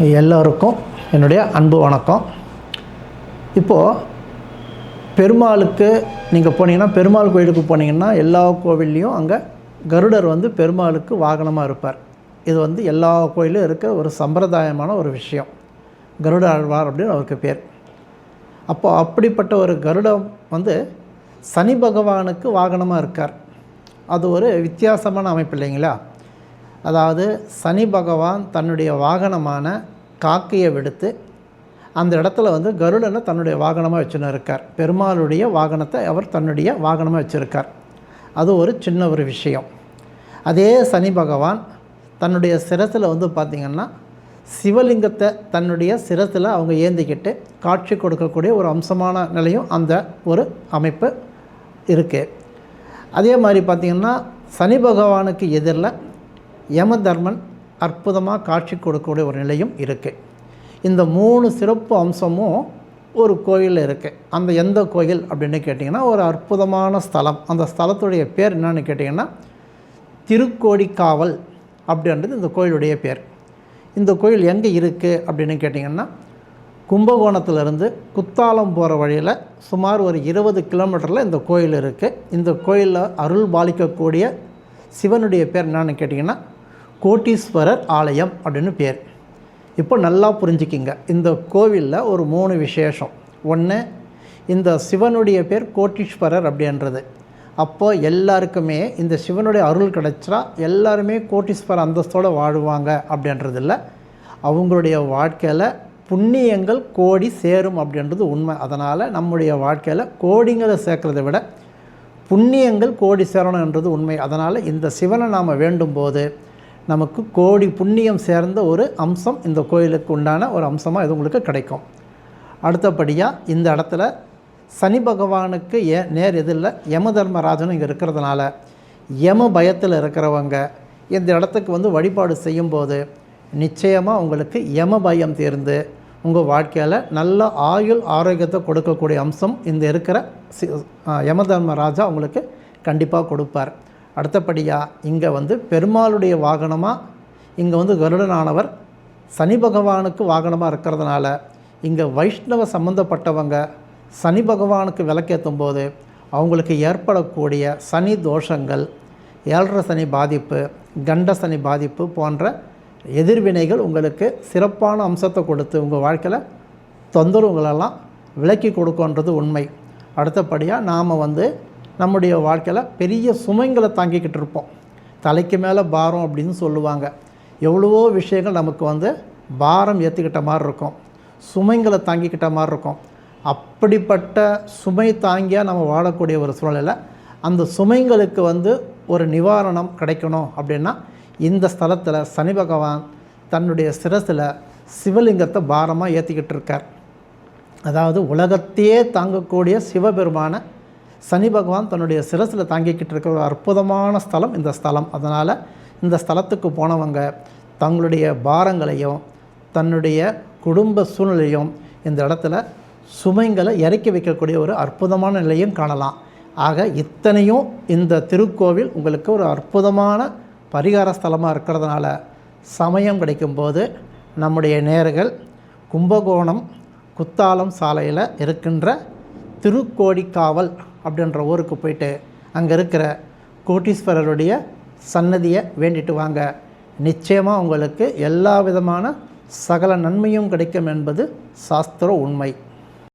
எல்லோருக்கும் என்னுடைய அன்பு வணக்கம். இப்போது பெருமாளுக்கு நீங்கள் போனீங்கன்னா, பெருமாள் கோயிலுக்கு போனீங்கன்னா எல்லா கோவில்லையும் அங்கே கருடர் பெருமாளுக்கு வாகனமாக இருப்பார். இது எல்லா கோயிலும் இருக்க ஒரு சம்பிரதாயமான ஒரு விஷயம். கருட ஆழ்வார் அப்படின்னு அவருக்கு பேர். அப்போது அப்படிப்பட்ட ஒரு கருடம் சனி பகவானுக்கு வாகனமாக இருக்கார். அது ஒரு வித்தியாசமான அமைப்பு இல்லைங்களா? அதாவது சனி பகவான் தன்னுடைய வாகனமான காக்கையை விடுத்து அந்த இடத்துல கருடனை தன்னுடைய வாகனமாக வச்சுன்னு இருக்கார். பெருமாளுடைய வாகனத்தை அவர் தன்னுடைய வாகனமாக வச்சுருக்கார். அது ஒரு சின்ன ஒரு விஷயம். அதே சனி பகவான் தன்னுடைய சிரசில் பார்த்திங்கன்னா சிவலிங்கத்தை தன்னுடைய சிரசில் அவங்க ஏந்திக்கிட்டு காட்சி கொடுக்கக்கூடிய ஒரு அம்சமான நிலையும் அந்த ஒரு அமைப்பு இருக்குது. அதே மாதிரி பார்த்திங்கன்னா சனி பகவானுக்கு எதிரில் யமதர்மன் அற்புதமாக காட்சி கொடுக்கக்கூடிய ஒரு நிலையும் இருக்குது. இந்த 3 சிறப்பு அம்சமும் ஒரு கோயிலில் இருக்குது. அந்த எந்த கோயில் அப்படின்னு கேட்டிங்கன்னா ஒரு அற்புதமான ஸ்தலம். அந்த ஸ்தலத்துடைய பேர் என்னன்னு கேட்டிங்கன்னா திருக்கோடிக்காவல் அப்படின்றது இந்த கோயிலுடைய பேர். இந்த கோயில் எங்கே இருக்குது அப்படின்னு கேட்டிங்கன்னா கும்பகோணத்திலிருந்து குத்தாலம் போகிற வழியில் சுமார் ஒரு 20 கிலோமீட்டரில் இந்த கோயில் இருக்குது. இந்த கோயிலில் அருள் பாலிக்கக்கூடிய சிவனுடைய பேர் என்னன்னு கேட்டிங்கன்னா கோட்டீஸ்வரர் ஆலயம் அப்படின்னு பேர். இப்போ நல்லா புரிஞ்சுக்கிங்க. இந்த கோவிலில் ஒரு 3 விசேஷம். ஒன்று, இந்த சிவனுடைய பேர் கோட்டீஸ்வரர் அப்படின்றது. அப்போது எல்லாருக்குமே இந்த சிவனுடைய அருள் கிடைச்சா எல்லாருமே கோட்டீஸ்வரர் அந்தஸ்தோடு வாழுவாங்க அப்படின்றது இல்லை. அவங்களுடைய வாழ்க்கையில் புண்ணியங்கள் கோடி சேரும் அப்படின்றது உண்மை. அதனால் நம்முடைய வாழ்க்கையில் கோடிங்களை சேர்க்குறதை விட புண்ணியங்கள் கோடி சேரணுன்றது உண்மை. அதனால் இந்த சிவனை நாம் வேண்டும்போது நமக்கு கோடி புண்ணியம் சேர்ந்த ஒரு அம்சம் இந்த கோயிலுக்கு உண்டான ஒரு அம்சமாக இது உங்களுக்கு கிடைக்கும். அடுத்தபடியாக இந்த இடத்துல சனி பகவானுக்கு நேர் எதிரில் யம தர்மராஜனும் இங்கே இருக்கிறதுனால யம பயத்தில் இருக்கிறவங்க இந்த இடத்துக்கு வழிபாடு செய்யும்போது நிச்சயமாக உங்களுக்கு யம பயம் தீர்ந்து உங்கள் வாழ்க்கையில் நல்ல ஆயுள் ஆரோக்கியத்தை கொடுக்கக்கூடிய அம்சம் இந்த இருக்கிற யம தர்மராஜா உங்களுக்கு கண்டிப்பாக கொடுப்பார். அடுத்தபடியாக இங்கே பெருமாளுடைய வாகனமாக இங்கே கருடனானவர் சனி பகவானுக்கு வாகனமாக இருக்கிறதுனால இங்கே வைஷ்ணவ சம்மந்தப்பட்டவங்க சனி பகவானுக்கு விளக்கேற்றும் போது அவங்களுக்கு ஏற்படக்கூடிய சனி தோஷங்கள், 7.5 சனி பாதிப்பு, கண்ட சனி பாதிப்பு போன்ற எதிர்வினைகள் உங்களுக்கு சிறப்பான அம்சத்தை கொடுத்து உங்கள் வாழ்க்கையில் தொந்தரவுகளெல்லாம் விலக்கி கொடுக்குன்றது உண்மை. அடுத்தபடியாக நாம் நம்முடைய வாழ்க்கையில் பெரிய சுமைங்களை தாங்கிக்கிட்டு இருப்போம். தலைக்கு மேலே பாரம் அப்படின்னு சொல்லுவாங்க. எவ்வளவோ விஷயங்கள் நமக்கு பாரம் ஏற்றிக்கிட்ட மாதிரி இருக்கும், சுமைங்களை தாங்கிக்கிட்ட மாதிரி இருக்கும். அப்படிப்பட்ட சுமை தாங்கியாக நம்ம வாழக்கூடிய ஒரு சூழலில் அந்த சுமைங்களுக்கு ஒரு நிவாரணம் கிடைக்கணும் அப்படின்னா இந்த ஸ்தலத்தில் சனி பகவான் தன்னுடைய சிரசில் சிவலிங்கத்தை பாரமாக ஏற்றிக்கிட்டு இருக்கார். அதாவது உலகத்தையே தாங்கக்கூடிய சிவபெருமான சனி பகவான் தன்னுடைய சிரசில் தாங்கிக்கிட்டு இருக்கிற ஒரு அற்புதமான ஸ்தலம் இந்த ஸ்தலம். அதனால் இந்த ஸ்தலத்துக்கு போனவங்க தங்களுடைய பாரங்களையும் தன்னுடைய குடும்ப சூழ்நிலையும் இந்த இடத்துல சுமைங்களை இறக்கி வைக்கக்கூடிய ஒரு அற்புதமான நிலையும் காணலாம். ஆக இத்தனையும் இந்த திருக்கோவில் உங்களுக்கு ஒரு அற்புதமான பரிகார ஸ்தலமாக இருக்கிறதுனால சமயம் கிடைக்கும்போது நம்முடைய நேயர்கள் கும்பகோணம் குத்தாலம் சாலையில் இருக்கின்ற திருக்கோடிக்காவல் அப்படின்ற ஊருக்கு போயிட்டு அங்கே இருக்கிற கோட்டீஸ்வரருடைய சன்னதியை வேண்டிட்டு வாங்க. நிச்சயமாக உங்களுக்கு எல்லா விதமான சகல நன்மையும் கிடைக்கும் என்பது சாஸ்திர உண்மை.